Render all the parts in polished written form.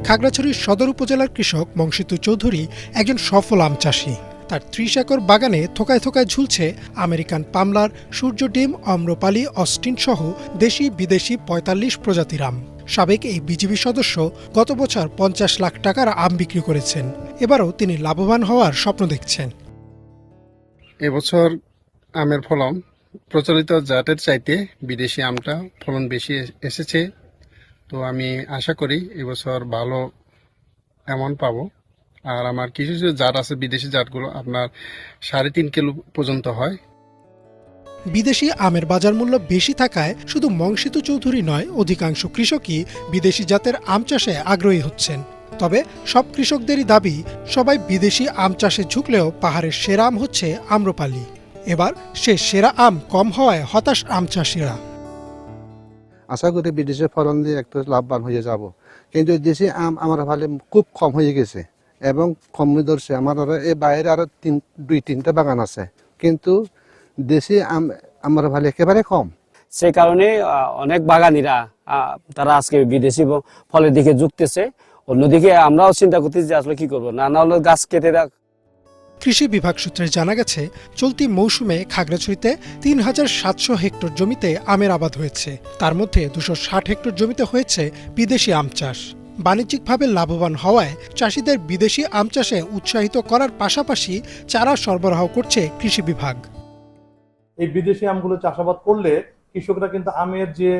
খাগড়াছড়ির সদর উপজেলার কৃষক মংসিতু চৌধুরী একজন সফল আম চাষী। তার ৩০ একর বাগানে থোকায় থোকায় ঝুলছে আমেরিকান পামলার, সূর্য ডিম, আম্রপালি, অস্টিন সহ দেশি বিদেশি ৪৫ প্রজাতির আম। সাবেক এই বিজিবি সদস্য গত বছর ৫০ লাখ টাকার আম বিক্রি করেছেন। এবারও তিনি লাভবান হওয়ার স্বপ্ন দেখছেন। এবছর আমের ফলন প্রচলিত জাতের চাইতে বিদেশি আমটা ফলন বেশি এসেছে, তো আমি আশা করি এবছর ভালো অ্যামাউন্ট পাবো। আর আমার কিছু কিছু জাত আছে, বিদেশি জাতগুলো আপনার ৩.৫ কিলো পর্যন্ত হয়। বিদেশি আমের বাজার মূল্য বেশি থাকায় শুধু মংসিতু চৌধুরী নয়, অধিকাংশ কৃষকই বিদেশি জাতের আম চাষে আগ্রহী হচ্ছেন। তবে সব কৃষকদেরই দাবি, সবাই বিদেশি আম চাষে ঝুঁকলেও পাহাড়ের সেরা আম হচ্ছে আম্রপালি। এবার সে সেরা আম কম হওয়ায় হতাশ আম চাষিরা। আশা করি বিদেশের ফলন দিয়ে একটু লাভবান হয়ে যাব, কিন্তু দেশি আম আমার ভালো খুব কম হয়ে গেছে এবং কম ধরছে। আমার এই বাইরে আরো ২-৩টা বাগান আছে, কিন্তু দেশি আম আমার ভালো একেবারে কম। সেই কারণে অনেক বাগানিরা তারা আজকে বিদেশি ফলের দিকে ঝুঁকতেছে। অন্যদিকে আমরাও চিন্তা করতেছি যে আসলে কি করবো, না হলে গাছ কেটে রাখ। কৃষি বিভাগ সূত্রে জানা গেছে, চলতি মৌসুমে খাগড়াছড়িতে ৩,৭০০ হেক্টর জমিতে আমের আবাদ হয়েছে। তার মধ্যে ২৬০ হেক্টর জমিতে হয়েছে বিদেশি আম চাষ। বাণিজ্যিকভাবে লাভবান হওয়ায় চাষিদের বিদেশি আম চাষে উৎসাহিত করার পাশাপাশি চারা সরবরাহ করছে কৃষি বিভাগ। এই বিদেশি আমগুলো চাষাবাদ করলে কৃষকরা কিন্তু আমের যে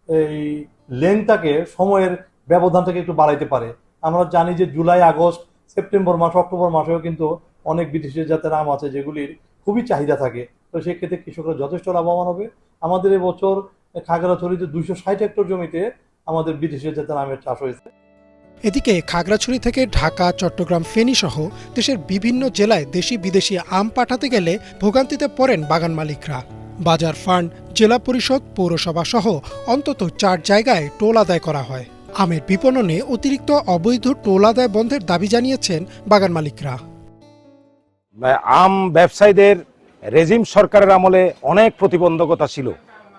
এই লেনটাকে, সময়ের ব্যবধানটাকে একটু বাড়াইতে পারে। আমরা জানি যে জুলাই, আগস্ট, সেপ্টেম্বর মাস, অক্টোবর মাসেও কিন্তু অনেক বিদেশি জাতের আম আছে যেগুলির খুবই চাহিদা থাকে। তো সেক্ষেত্রে কৃষকরা যথেষ্ট লাভবান হবে। আমাদের এবছর খাগড়াছড়িতে ২৬০ হেক্টর জমিতে আমাদের বিদেশি জাতের আমের চাষ হয়েছে। এদিকে খাগড়াছড়ি থেকে ঢাকা, চট্টগ্রাম, ফেনী সহ দেশের বিভিন্ন জেলায় দেশি বিদেশি আম পাঠাতে গেলে ভোগান্তিতে পড়েন বাগান মালিকরা। বাজার ফান্ড, জেলা পরিষদ, পৌরসভা সহ অন্তত ৪ জায়গায় টোল আদায় করা হয়। আমের বিপণনে অতিরিক্ত অবৈধ টোল আদায় বন্ধের দাবি জানিয়েছেন বাগান মালিকরা। আম ব্যবসায়ীদের রেজিম সরকারের আমলে অনেক প্রতিবন্ধকতা ছিল।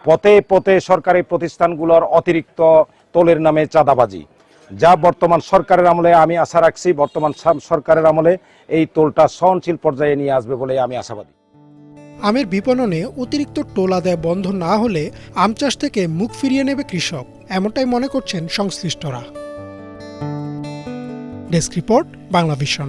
পথে পথে সরকারি প্রতিষ্ঠানগুলোর অতিরিক্ত টোলের নামে চাঁদাবাজি, যা বর্তমান সরকারের আমলে আমি আশা রাখছি বর্তমান সরকারের আমলে এই টোলটা সহনশীল পর্যায়ে নিয়ে আসবে বলে আমি আশাবাদী। আমের বিপণনে অতিরিক্ত টোল আদায় বন্ধ না হলে আম চাষ থেকে মুখ ফিরিয়ে নেবে কৃষক, এমনটাই মনে করছেন সংশ্লিষ্টরা। Desk report, Bangla vision.